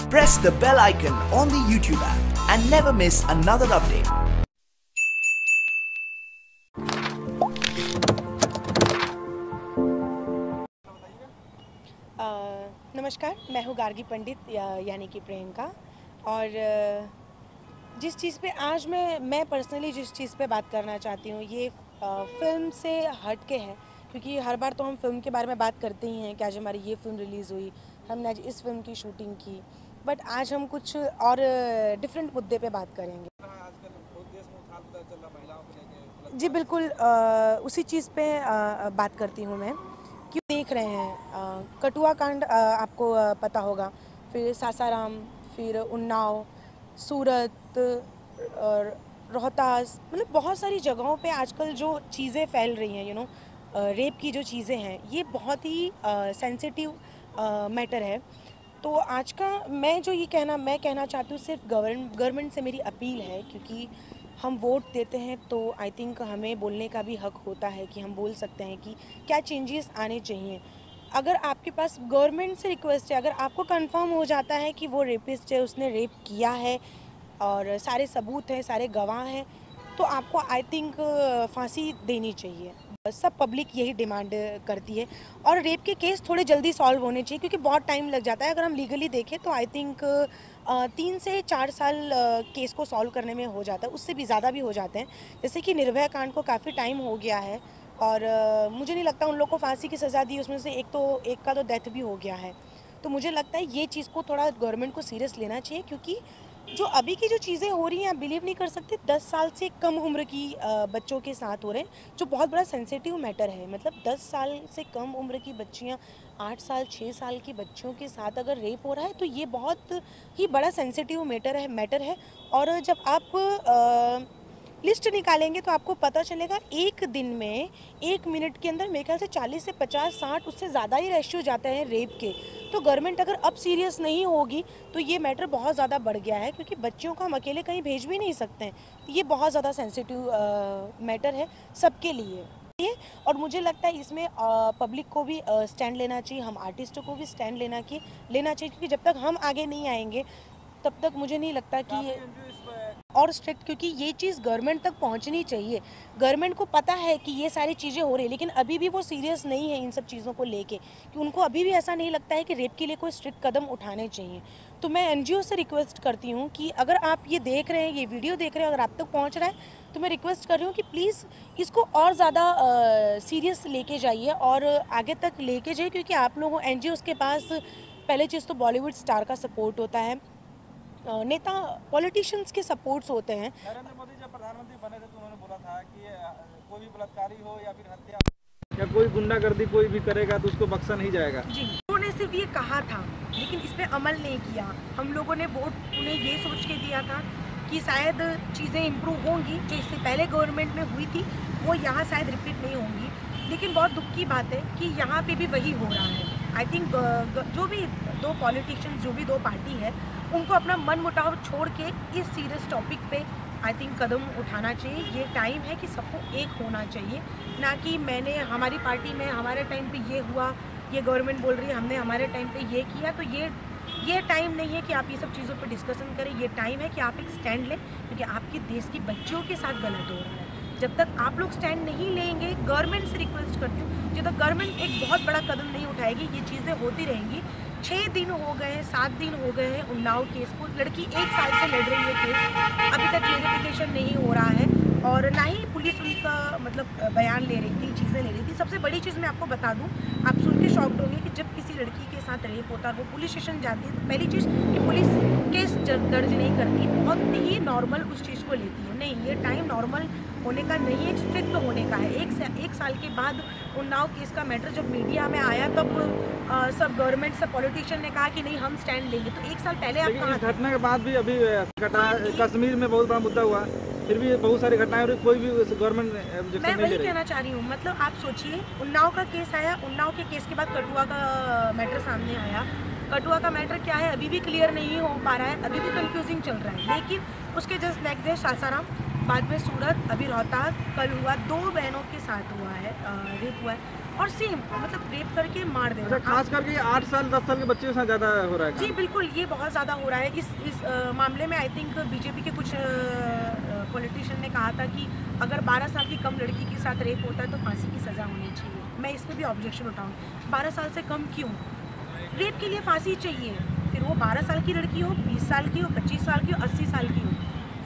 Press the bell icon on the YouTube app and never miss another update. नमस्कार, मैं हूँ गार्गी पंडित यानी कि प्रियंका। और जिस चीज़ पे आज मैं पर्सनली जिस चीज़ पे बात करना चाहती हूँ ये फिल्म से हट के है, क्योंकि हर बार तो हम फिल्म के बारे में बात करते ही हैं कि आज हमारी ये फिल्म रिलीज़ हुई, हमने आज इस फिल्म की शूटिंग की, बट आज हम कुछ और डिफरेंट मुद्दे पे बात करेंगे। जी बिल्कुल, उसी चीज़ पे बात करती हूँ मैं। क्यों देख रहे हैं कठुआ कांड, आपको पता होगा, फिर सासाराम, फिर उन्नाव, सूरत और रोहतास, मतलब बहुत सारी जगहों पे आजकल जो चीज़ें फैल रही हैं, रेप की जो चीज़ें हैं, ये बहुत ही सेंसिटिव मैटर है। तो आज का मैं कहना चाहती हूँ, सिर्फ गवर्नमेंट से मेरी अपील है, क्योंकि हम वोट देते हैं तो आई थिंक हमें बोलने का भी हक होता है कि हम बोल सकते हैं कि क्या चेंजेस आने चाहिए। अगर आपके पास गवर्नमेंट से रिक्वेस्ट है, अगर आपको कंफर्म हो जाता है कि वो रेपिस्ट है, उसने रेप किया है और सारे सबूत हैं, सारे गवाह हैं, तो आपको आई थिंक फांसी देनी चाहिए। सब पब्लिक यही डिमांड करती है। और रेप के केस थोड़े जल्दी सॉल्व होने चाहिए, क्योंकि बहुत टाइम लग जाता है। अगर हम लीगली देखें तो आई थिंक 3 से 4 साल केस को सॉल्व करने में हो जाता है, उससे भी ज़्यादा भी हो जाते हैं। जैसे कि निर्भया कांड को काफ़ी टाइम हो गया है और मुझे नहीं लगता उन लोग को फांसी की सज़ा दी, उसमें से एक का तो डेथ भी हो गया है। तो मुझे लगता है ये चीज़ को थोड़ा गवर्नमेंट को सीरियस लेना चाहिए, क्योंकि जो अभी की जो चीज़ें हो रही हैं, आप बिलीव नहीं कर सकते, 10 साल से कम उम्र की बच्चों के साथ हो रहे हैं, जो बहुत बड़ा सेंसिटिव मैटर है। मतलब 10 साल से कम उम्र की बच्चियां 8 साल 6 साल की बच्चियों के साथ अगर रेप हो रहा है तो ये बहुत ही बड़ा सेंसिटिव मैटर है। और जब आप लिस्ट निकालेंगे तो आपको पता चलेगा, एक दिन में 1 मिनट के अंदर मेरे ख्याल से 40 से 50 60 उससे ज़्यादा ही रेशियो जाते हैं रेप के। तो गवर्नमेंट अगर अब सीरियस नहीं होगी तो ये मैटर बहुत ज़्यादा बढ़ गया है, क्योंकि बच्चियों को हम अकेले कहीं भेज भी नहीं सकते हैं। ये बहुत ज़्यादा सेंसिटिव मैटर है सबके लिए। और मुझे लगता है इसमें पब्लिक को भी स्टैंड लेना चाहिए, हम आर्टिस्टों को भी स्टैंड लेना चाहिए, क्योंकि जब तक हम आगे नहीं आएंगे तब तक मुझे नहीं लगता कि और स्ट्रिक्ट, क्योंकि ये चीज़ गवर्नमेंट तक पहुंचनी चाहिए। गवर्नमेंट को पता है कि ये सारी चीज़ें हो रही है, लेकिन अभी भी वो सीरियस नहीं है इन सब चीज़ों को लेके, कि उनको अभी भी ऐसा नहीं लगता है कि रेप के लिए कोई स्ट्रिक्ट कदम उठाने चाहिए। तो मैं एनजीओ से रिक्वेस्ट करती हूँ कि अगर आप ये देख रहे हैं, ये वीडियो देख रहे हैं, अगर आप तक पहुँच रहा है तो मैं रिक्वेस्ट कर रही हूँ कि प्लीज़ इसको और ज़्यादा सीरियस लेके जाइए और आगे तक लेके जाइए, क्योंकि आप लोगों एनजीओज़ के पास पहले चीज़ तो बॉलीवुड स्टार का सपोर्ट होता है, नेता पॉलिटिशियंस के सपोर्ट्स होते हैं। नरेंद्र मोदी जब प्रधानमंत्री बने थे तो उन्होंने बोला था कि कोई भी बलात्कारी हो या फिर हत्या या कोई गुंडागर्दी कोई भी करेगा तो उसको बख्शा नहीं जाएगा। जी, उन्होंने सिर्फ ये कहा था, लेकिन इस पे अमल नहीं किया। हम लोगों ने वोट उन्हें ये सोच के दिया था कि शायद चीज़ें इम्प्रूव होंगी, जो इससे पहले गवर्नमेंट में हुई थी वो यहाँ शायद रिपीट नहीं होंगी। लेकिन बहुत दुख की बात है कि यहाँ पे भी वही हो रहा है। आई थिंक जो भी दो पॉलिटिशियंस, जो भी दो पार्टी है, उनको अपना मन मुटाव छोड़ के इस सीरियस टॉपिक पे आई थिंक कदम उठाना चाहिए। ये टाइम है कि सबको एक होना चाहिए, ना कि हमारी पार्टी में हमारे टाइम पे ये हुआ, ये गवर्नमेंट बोल रही है हमने हमारे टाइम पे ये किया। तो ये टाइम नहीं है कि आप ये सब चीज़ों पे डिस्कशन करें। ये टाइम है कि आप एक स्टैंड लें, क्योंकि आपके देश की बच्चियों के साथ गलत हो रहा है। जब तक आप लोग स्टैंड नहीं लेंगे, गवर्नमेंट से रिक्वेस्ट करती हूँ, जब तक गवर्नमेंट एक बहुत बड़ा कदम नहीं उठाएगी ये चीज़ें होती रहेंगी। 6 दिन हो गए हैं, 7 दिन हो गए हैं उन्नाव केस को, लड़की 1 साल से लड़ रही है केस, अभी तक क्लियरिफिकेशन नहीं हो रहा है और ना ही पुलिस उनका बयान ले रही थी, चीज़ें ले रही थी। सबसे बड़ी चीज़ मैं आपको बता दूं, आप सुन के शॉक्ड होंगे कि जब किसी लड़की के साथ रेप होता है, वो पुलिस स्टेशन जाती है, तो पहली चीज़ कि पुलिस केस दर्ज नहीं करती, बहुत ही नॉर्मल उस चीज़ को लेती है। नहीं, ये टाइम नॉर्मल होने का नहीं है, स्ट्रिक्ट होने का है। एक साल के बाद उन्नाव केस का मैटर जब मीडिया में आया तब सब गवर्नमेंट, सब पॉलिटिशियन ने कहा कि नहीं हम स्टैंड लेंगे। तो 1 साल पहले आप कहाँ थे? घटना के बाद भी अभी कश्मीर में बहुत बड़ा मुद्दा हुआ, फिर भी बहुत सारी घटनाएं और कोई भी गवर्नमेंट मैं वही कहना चाह रही हूँ। मतलब आप सोचिए, उन्नाव का केस आया, उन्नाव के केस के बाद कठुआ का मैटर सामने आया। कठुआ का मैटर क्या है अभी भी क्लियर नहीं हो पा रहा है, अभी भी कंफ्यूजिंग चल रहा है। लेकिन उसके जस्ट नेक्स्ट डे सासाराम, बाद में सूरत, अभी रोहतास, कल हुआ 2 बहनों के साथ हुआ है, रेप हुआ है। और सेम मतलब रेप करके मार देना। अच्छा, खास करके 8 साल 10 साल के बच्चे के साथ ज़्यादा हो रहा है। जी बिल्कुल, ये बहुत ज़्यादा हो रहा है। इस मामले में आई थिंक बीजेपी के कुछ पॉलिटिशियन ने कहा था कि अगर 12 साल की कम लड़की के साथ रेप होता है तो फांसी की सज़ा होनी चाहिए। मैं इस पर भी ऑब्जेक्शन उठाऊँ, 12 साल से कम क्यों? रेप के लिए फांसी चाहिए, फिर वो 12 साल की लड़की हो, 20 साल की हो, 25 साल की हो, 80 साल की हो,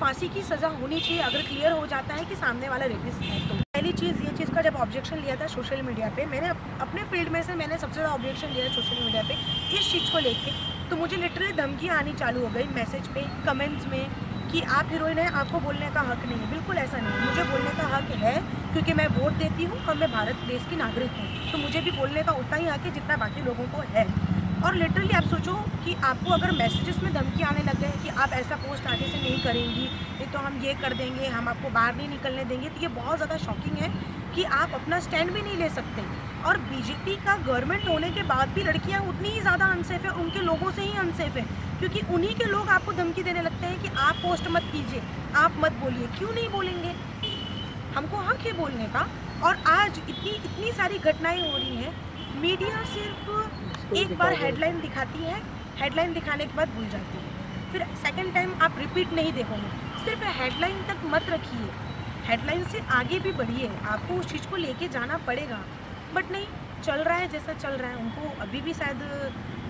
फांसी की सज़ा होनी चाहिए अगर क्लियर हो जाता है कि सामने वाला रेपिस्ट है। तो पहली चीज़ ये चीज़ का जब ऑब्जेक्शन लिया था सोशल मीडिया पे, मैंने अपने फील्ड में से मैंने सबसे ज़्यादा ऑब्जेक्शन लिया है सोशल मीडिया पे इस चीज़ को लेके। तो मुझे लिटरली धमकियाँ आनी चालू हो गई मैसेज पे, कमेंट्स में कि आप हीरोइन हैं, आपको बोलने का हक नहीं है। बिल्कुल ऐसा नहीं है, मुझे बोलने का हक है क्योंकि मैं वोट देती हूँ और मैं भारत देश की नागरिक हूँ, तो मुझे भी बोलने का उतना ही हक है जितना बाकी लोगों को है। और लिटरली आप सोचो कि आपको अगर मैसेजेस में धमकी आने लग गए कि आप ऐसा पोस्ट आगे से नहीं करेंगी, ये तो हम ये कर देंगे, हम आपको बाहर नहीं निकलने देंगे, तो ये बहुत ज़्यादा शॉकिंग है कि आप अपना स्टैंड भी नहीं ले सकते। और बीजेपी का गवर्नमेंट होने के बाद भी लड़कियां उतनी ही ज़्यादा अनसेफ है, उनके लोगों से ही अनसेफ है, क्योंकि उन्हीं के लोग आपको धमकी देने लगते हैं कि आप पोस्ट मत कीजिए, आप मत बोलिए। क्यों नहीं बोलेंगे? हमको हक है बोलने का। और आज इतनी सारी घटनाएं हो रही हैं, मीडिया सिर्फ एक बार हेडलाइन दिखाती है, हेडलाइन दिखाने के बाद भूल जाती है, फिर सेकंड टाइम आप रिपीट नहीं देखोगे। सिर्फ हेडलाइन तक मत रखिए, हेडलाइन से आगे भी बढ़िए, आपको उस चीज़ को लेके जाना पड़ेगा। बट नहीं, चल रहा है जैसा चल रहा है। उनको अभी भी शायद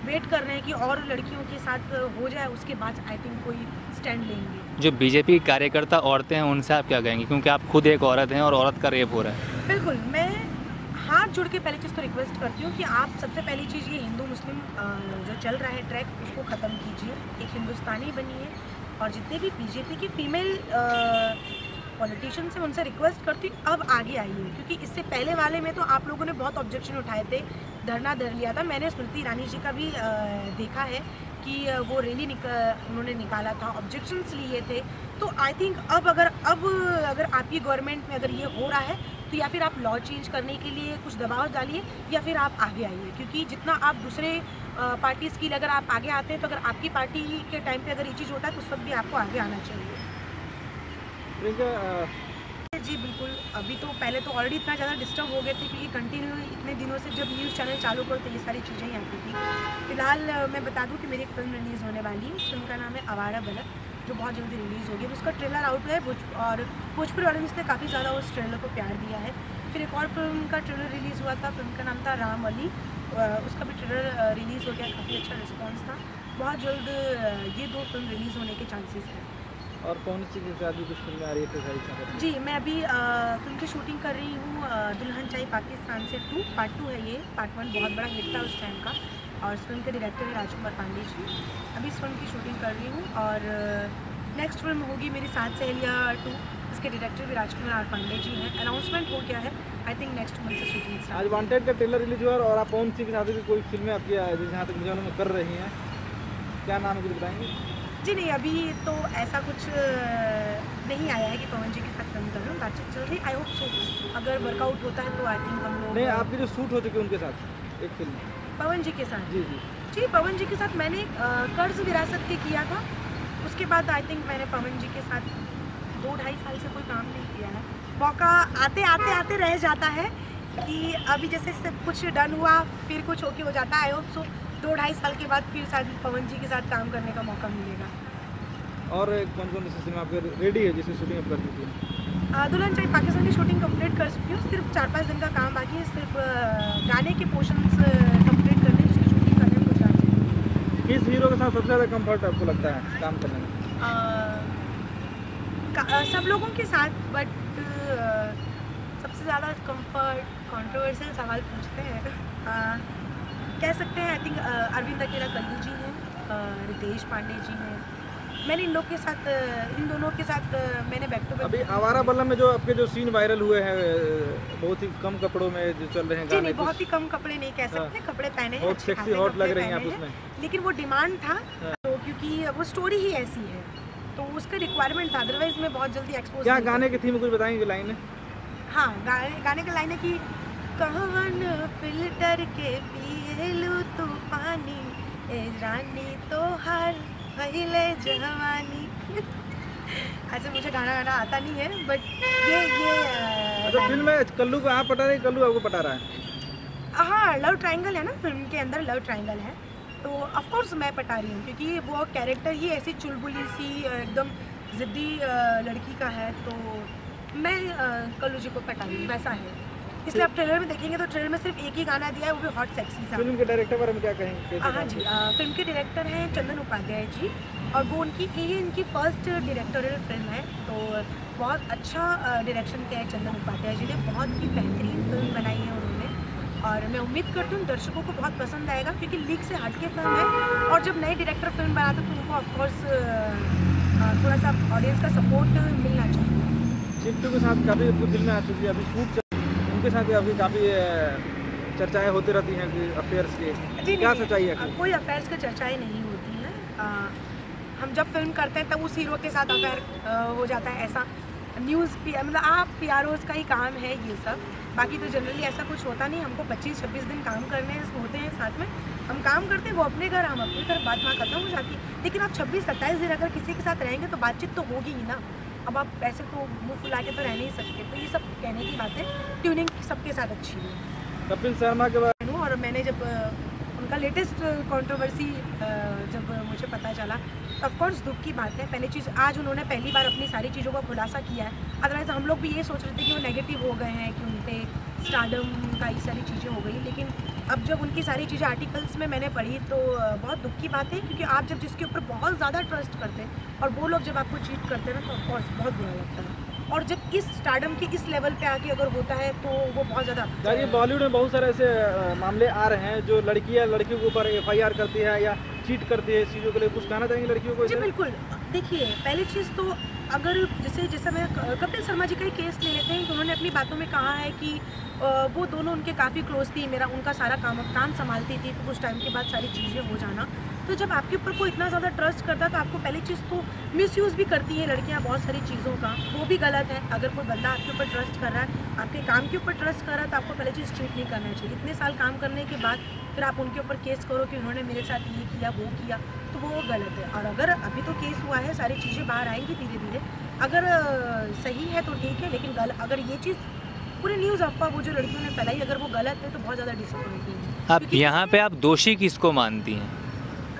वेट कर रहे हैं कि और लड़कियों के साथ हो जाए, उसके बाद आई थिंक कोई स्टैंड लेंगे। जो बीजेपी कार्यकर्ता औरतें हैं उनसे आप क्या कहेंगे, क्योंकि आप खुद एक औरत हैं और औरत का रेप हो रहा है? बिल्कुल, मैं हाथ जोड़ के पहली चीज़ तो रिक्वेस्ट करती हूँ कि आप सबसे पहली चीज़ ये हिंदू मुस्लिम जो चल रहा है ट्रैक, उसको ख़त्म कीजिए, एक हिंदुस्तानी बनिए। और जितने भी बीजेपी की फीमेल पॉलिटिशियन से उनसे रिक्वेस्ट करती हूँ अब आगे आइए, क्योंकि इससे पहले वाले में तो आप लोगों ने बहुत ऑब्जेक्शन उठाए थे, धरना धर लिया था। मैंने स्मृति ईरानी जी का भी देखा है कि वो रैली उन्होंने निकाला था, ऑब्जेक्शंस लिए थे। तो आई थिंक अब अगर आपकी गवर्नमेंट में अगर ये हो रहा है तो या फिर आप लॉ चेंज करने के लिए कुछ दबाव डालिए या फिर आप आगे आइए, क्योंकि जितना आप दूसरे पार्टीज़ की अगर आप आगे आते हैं तो अगर आपकी पार्टी के टाइम पे अगर ये चीज़ होता है तो उस वक्त भी आपको आगे आना चाहिए। जी बिल्कुल, अभी तो पहले तो ऑलरेडी इतना ज़्यादा डिस्टर्ब हो गए थे क्योंकि कंटिन्यू इतने दिनों से जब न्यूज़ चैनल चालू करो तो ये सारी चीज़ें ही आती थी। फिलहाल मैं बता दूं कि मेरी एक फिल्म रिलीज़ होने वाली है। इस फिल्म का नाम है आवारा बलक, जो बहुत जल्दी रिलीज़ होगी। उसका ट्रेलर आउट है और भोजपुरी ऑडियंस ने काफ़ी ज़्यादा उस ट्रेलर को प्यार दिया है। फिर एक और फिल्म का ट्रेलर रिलीज़ हुआ था, फिल्म का नाम था राम अली, उसका भी ट्रेलर रिलीज़ हो गया, काफ़ी अच्छा रिस्पॉन्स था। बहुत जल्द ये 2 फिल्म रिलीज़ होने के चांसेस हैं। और कौन सी के साथ भी कुछ फिल्में आ रही है? जी, मैं अभी फिल्म की शूटिंग कर रही हूँ, दुल्हन चाहिए पाकिस्तान से 2 पार्ट 2 है ये। पार्ट 1 बहुत बड़ा हिट था उस टाइम का, और इस फिल्म के डायरेक्टर है राजकुमार पांडे जी। अभी इस फिल्म की शूटिंग कर रही हूँ और नेक्स्ट फिल्म होगी मेरी 7 सहेलियाँ 2, इसके डायरेक्टर भी राजकुमार पांडे जी हैं। अनाउंसमेंट हो गया है, आई थिंक नेक्स्ट मंथ से शूटिंग स्टार्ट। आज वांटेड का ट्रेलर रिलीज हुआ और आप कौन सी के साथ भी कोई फिल्में आपकी जहाँ तक मुझे में कर रही हैं, क्या नाम है कुछ बताएंगे? जी नहीं, अभी तो ऐसा कुछ नहीं आया है कि पवन जी के साथ फिल्म कर रही हूँ, बातचीत चल रही। आई होप सो, अगर वर्कआउट होता है तो आई थिंक हम लोग। नहीं, आपकी जो शूट हो चुकी है उनके साथ एक फिल्म पवन जी के साथ? जी जी जी, पवन जी के साथ मैंने कर्ज विरासत के किया था, उसके बाद आई थिंक मैंने पवन जी के साथ 2-2.5 साल से कोई काम नहीं किया है। मौका आते रह जाता है कि अभी जैसे सब कुछ डन हुआ फिर कुछ होके हो जाता है। आई होप सो 2-2.5 साल के बाद फिर शायद पवन जी के साथ काम करने का मौका मिलेगा। और कौन कौन सी सिनेमा आपके रेडी है जिसकी शूटिंग आप कर चुकी है? दुल्हन चाहिए पाकिस्तान की शूटिंग कंप्लीट कर चुकी हूँ, सिर्फ 4-5 दिन का काम बाकी है, सिर्फ गाने के पोर्शंस कंप्लीट करने, जिसकी शूटिंग करने में कुछ आज। किस हीरो के साथ सबसे ज़्यादा कंफर्ट आपको लगता है काम करने में? सब लोगों के साथ, बट सबसे ज़्यादा कंफर्ट कंट्रोवर्शियल सवाल पूछते हैं। कह सकते हैं आई थिंक अरविंद अकेला कल्लू जी हैं, रितेश पांडे जी हैं। मैंने इन दोनों के साथ मैंने बैक टू बैक। अभी आवारा बल्लम में जो आपके जो सीन वायरल हुए हैं बहुत ही कम कपड़ों में जो चल रहे हैं जी गाने, नहीं, बहुत ही कम कपड़े नहीं कह सकते, कपड़े पहने हैं, बहुत अच्छे सेक्सी खासे हॉट कपड़े लग रही हैं पहने आप उसमें। हैं, लेकिन वो डिमांड था तो, क्योंकि वो स्टोरी ही ऐसी है तो उसका रिक्वायरमेंट था, अदरवाइज मैं बहुत जल्दी एक्सपोज। क्या गाने की थीम कुछ बताएंगे लाइनें? हाँ, गाने का लाइन है कि कहवन फिल्टर के पीलू तू पानी, ए रानी तो हर पहले जवानी। अच्छा, मुझे गाना आता नहीं है, बट ये अच्छा, फिल्म में कल्लू को आप पटा रहे हैं, कल्लू आपको पटा रहा है? हाँ, लव ट्रायंगल है ना, फिल्म के अंदर लव ट्रायंगल है, तो ऑफ कोर्स मैं पटा रही हूँ क्योंकि वो कैरेक्टर ही ऐसी चुलबुली सी एकदम ज़िद्दी लड़की का है, तो मैं कल्लू जी को पटा रही हूँ, वैसा है। इसलिए आप ट्रेलर में देखेंगे तो ट्रेलर में सिर्फ एक ही गाना दिया है, वो भी हॉट सेक्सी सा। फिल्म के डायरेक्टर बारे में क्या कहेंगे? हाँ जी, फिल्म के डायरेक्टर हैं चंदन उपाध्याय जी, और वो ये इनकी फर्स्ट डायरेक्टोरियल फिल्म है, तो बहुत अच्छा डायरेक्शन किया है चंदन उपाध्याय जी ने, बहुत ही बेहतरीन फिल्म बनाई है उन्होंने, और मैं उम्मीद करती हूँ दर्शकों को बहुत पसंद आएगा क्योंकि लीक से हटके फिल्म है, और जब नए डायरेक्टर फिल्म बनाते तो उनको ऑफकोर्स थोड़ा सा ऑडियंस का सपोर्ट मिलना चाहिए। चिंटू के साथ काफ़ी फिल्में आ चुकी है, अभी शूट उनके साथ अभी काफ़ी चर्चाएं होती रहती हैं कि अफेयर्स की, क्या सच्चाई है? कोई अफेयर्स की चर्चाएं नहीं होती हैं, हम जब फिल्म करते हैं तब उस हीरो के साथ अफेयर हो जाता है, ऐसा न्यूज़ मतलब आप PROs का ही काम है ये सब, बाकी तो जनरली ऐसा कुछ होता नहीं। हमको 25-26 दिन काम करने होते हैं साथ में, हम काम करते हैं, वो अपने घर, हम अपने घर, बात वहाँ खत्म हो जाती है। लेकिन आप 26-27 दिन अगर किसी के साथ रहेंगे तो बातचीत तो होगी ही ना, अब आप ऐसे तो मुँह फुला के तो रह नहीं सकते, तो ये सब कहने की बात है। ट्यूनिंग सबके साथ अच्छी है। कपिल शर्मा के बारे में, और मैंने जब उनका लेटेस्ट कंट्रोवर्सी जब मुझे पता चला तो ऑफकोर्स दुख की बात है। पहली चीज़, आज उन्होंने पहली बार अपनी सारी चीज़ों का खुलासा किया है, अदरवाइज़ हम लोग भी ये सोच रहे थे कि वो नेगेटिव हो गए हैं, कि उन पर स्टारडम का ये सारी चीज़ें हो गई, लेकिन अब जब उनकी सारी चीज़ें आर्टिकल्स में मैंने पढ़ी तो बहुत दुख की बात है, क्योंकि आप जब जिसके ऊपर बहुत ज़्यादा ट्रस्ट करते हैं और वो लोग जब आपको चीट करते हैं ना, तो ऑफकोर्स बहुत बुरा लगता है, और जब इस स्टारडम के इस लेवल पे आके अगर होता है तो वो बहुत ज़्यादा। ये बॉलीवुड में बहुत सारे ऐसे मामले आ रहे हैं जो लड़कियां लड़कियों के ऊपर FIR करती है या चीट करती है, इस चीज़ों के लिए कुछ कहना चाहेंगे लड़कियों को? जी बिल्कुल, देखिए पहली चीज़ तो अगर जैसा मैं कपिल शर्मा जी का ही केस ले लेते हैं, तो उन्होंने अपनी बातों में कहा है कि वो दोनों उनके काफ़ी क्लोज थी, उनका सारा काम संभालती थी, तो कुछ टाइम के बाद सारी चीज़ें हो जाना, तो जब आपके ऊपर कोई इतना ज़्यादा ट्रस्ट करता है तो आपको पहली चीज़ तो मिसयूज़ भी करती है लड़कियां बहुत सारी चीज़ों का, वो भी गलत है। अगर कोई बंदा आपके ऊपर ट्रस्ट कर रहा है, आपके काम के ऊपर ट्रस्ट कर रहा है, तो आपको पहले चीज़ चीट नहीं करना चाहिए। इतने साल काम करने के बाद फिर आप उनके ऊपर केस करो कि उन्होंने मेरे साथ ये किया वो किया, तो वो गलत है। और अगर अभी तो केस हुआ है, सारी चीज़ें बाहर आएंगी धीरे धीरे, अगर सही है तो ठीक है, लेकिन अगर ये चीज़ पूरी न्यूज़ अफवाह वो जो लड़कियों ने फैलाई अगर वो गलत है तो बहुत ज़्यादा डिसअपॉइंटिंग है। आप यहाँ पे आप दोषी किसको मानती हैं?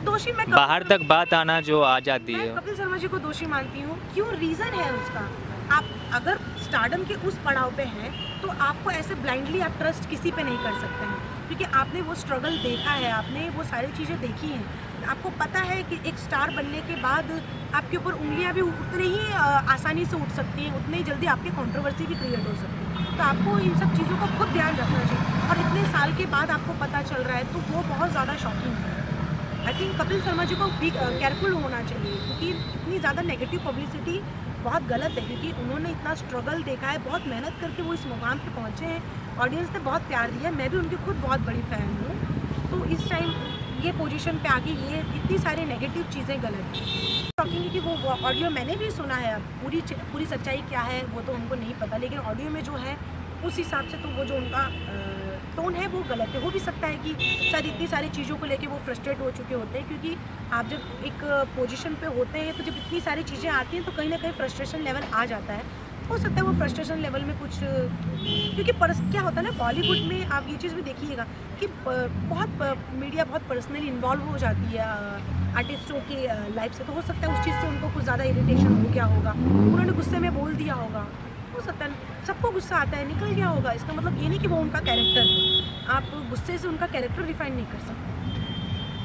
दोषी मैं बाहर तक बात आना जो आ जाती है, मैं कपिल शर्मा जी को दोषी मानती हूँ। क्यों? रीज़न है उसका। आप अगर स्टारडम के उस पड़ाव पे हैं तो आपको ऐसे ब्लाइंडली आप ट्रस्ट किसी पे नहीं कर सकते हैं, क्योंकि आपने वो स्ट्रगल देखा है, आपने वो सारी चीज़ें देखी हैं, आपको पता है कि एक स्टार बनने के बाद आपके ऊपर उंगलियां भी उतनी ही आसानी से उठ सकती हैं, उतनी ही जल्दी आपके कंट्रोवर्सी भी क्रिएट हो सकती है। तो आपको इन सब चीज़ों का खुद ध्यान रखना चाहिए, और इतने साल के बाद आपको पता चल रहा है तो वो बहुत ज़्यादा शॉकिंग है। आई थिंक कपिल शर्मा जी को भी केयरफुल होना चाहिए, क्योंकि इतनी ज़्यादा नेगेटिव पब्लिसिटी बहुत गलत है, क्योंकि उन्होंने इतना स्ट्रगल देखा है, बहुत मेहनत करके वो इस मुकाम पे पहुँचे हैं, ऑडियंस ने बहुत प्यार दिया है, मैं भी उनकी खुद बहुत बड़ी फ़ैन हूँ। तो इस टाइम ये पोजीशन पे आके ये इतनी सारी नेगेटिव चीज़ें गलत हैं। शॉकिंग है कि वो ऑडियो मैंने भी सुना है, अब पूरी सच्चाई क्या है वो तो हमको नहीं पता, लेकिन ऑडियो में जो है उस हिसाब से तो वो जो उनका टोन है वो गलत है। हो भी सकता है कि शायद इतनी सारी चीज़ों को लेके वो फ्रस्ट्रेट हो चुके होते हैं, क्योंकि आप जब एक पोजीशन पे होते हैं तो जब इतनी सारी चीज़ें आती हैं तो कहीं ना कहीं फ्रस्ट्रेशन लेवल आ जाता है। हो सकता है वो फ्रस्ट्रेशन लेवल में कुछ, क्योंकि क्या होता है ना बॉलीवुड में, आप ये चीज़ भी देखिएगा कि बहुत मीडिया बहुत पर्सनली इन्वॉल्व हो जाती है आर्टिस्टों के लाइफ से, तो हो सकता है उस चीज़ से उनको कुछ ज़्यादा इरिटेशन हो गया होगा, उन्होंने गुस्से में बोल दिया होगा, हो सकता है सबको गुस्सा आता है, निकल गया होगा। इसका मतलब ये नहीं कि वो उनका कैरेक्टर है, आप गुस्से से उनका कैरेक्टर डिफाइन नहीं कर सकते।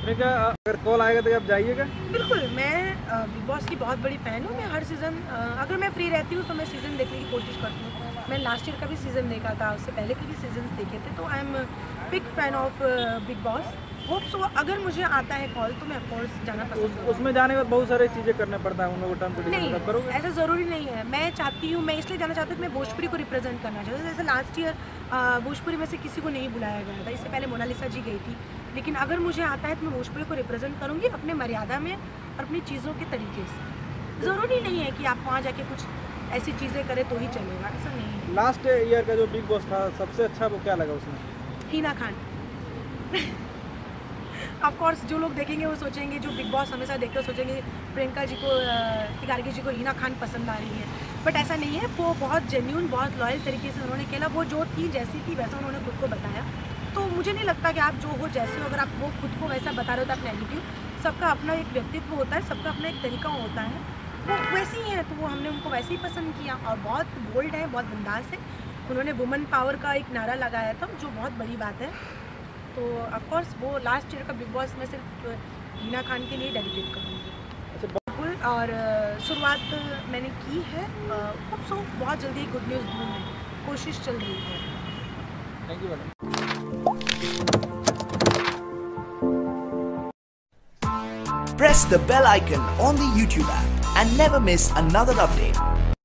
अगर कॉल आएगा तो आप जाइएगा? बिल्कुल, मैं बिग बॉस की बहुत बड़ी फ़ैन हूँ। मैं हर सीज़न अगर मैं फ्री रहती हूँ तो मैं सीज़न देखने की कोशिश करती हूँ। मैं लास्ट ईयर का भी सीज़न देखा था, उससे पहले के भी सीजन देखे थे, तो I am big fan of big boss. Hope so अगर मुझे आता है कॉल तो मैं ऑफकोर्स जाना पसंद करूँगी। उसमें जाने के बाद बहुत सारी चीज़ें करना पड़ता है उन लोगों को, टाइम नहीं, करोगे? ऐसा ज़रूरी नहीं है। मैं चाहती हूँ, मैं इसलिए जाना चाहती हूँ कि मैं भोजपुरी को रिप्रेजेंट करना चाहती हूँ। जैसे लास्ट ईयर भोजपुरी में से किसी को नहीं बुलाया गया था, इससे पहले मोनालिसा जी गई थी, लेकिन अगर मुझे आता है तो मैं भोजपुरी को रिप्रेजेंट करूँगी अपने मर्यादा में और अपनी चीज़ों के तरीके से। ज़रूरी नहीं है कि आप वहाँ जाके कुछ ऐसी चीज़ें करें तो ही चलेगा, ऐसा नहीं है। लास्ट ईयर का जो बिग बॉस था सबसे अच्छा वो क्या लगा उसमें? हिना खान। ऑफ कोर्स जो लोग देखेंगे वो सोचेंगे, जो बिग बॉस हमेशा देखते हैं सोचेंगे प्रियंका जी को, गार्गी जी को हिना खान पसंद आ रही है, बट ऐसा नहीं है। वो बहुत जेन्यून, बहुत लॉयल तरीके से उन्होंने खेला, वो जो थी जैसी थी वैसा उन्होंने खुद को बताया, तो मुझे नहीं लगता कि आप जो हो जैसे हो, अगर आप वो खुद को वैसा बता रहे हो तो आप नेगेटिव, सबका अपना एक व्यक्तित्व होता है, सबका अपना एक तरीका होता है, वो वैसी ही है, तो वो हमने उनको वैसे ही पसंद किया। और बहुत बोल्ड है, बहुत बिंदास है, उन्होंने वुमेन पावर का एक नारा लगाया था जो बहुत बड़ी बात है। तो ऑफकोर्स वो लास्ट ईयर का बिग बॉस में सिर्फ हिना खान के लिए डेडिकेट करूँगी बिल्कुल। और शुरुआत मैंने की है, होप सो बहुत जल्दी गुड न्यूज़ दूँ, कोशिश चल रही है। Thank you madam. Press the bell icon on the YouTube app and never miss another update.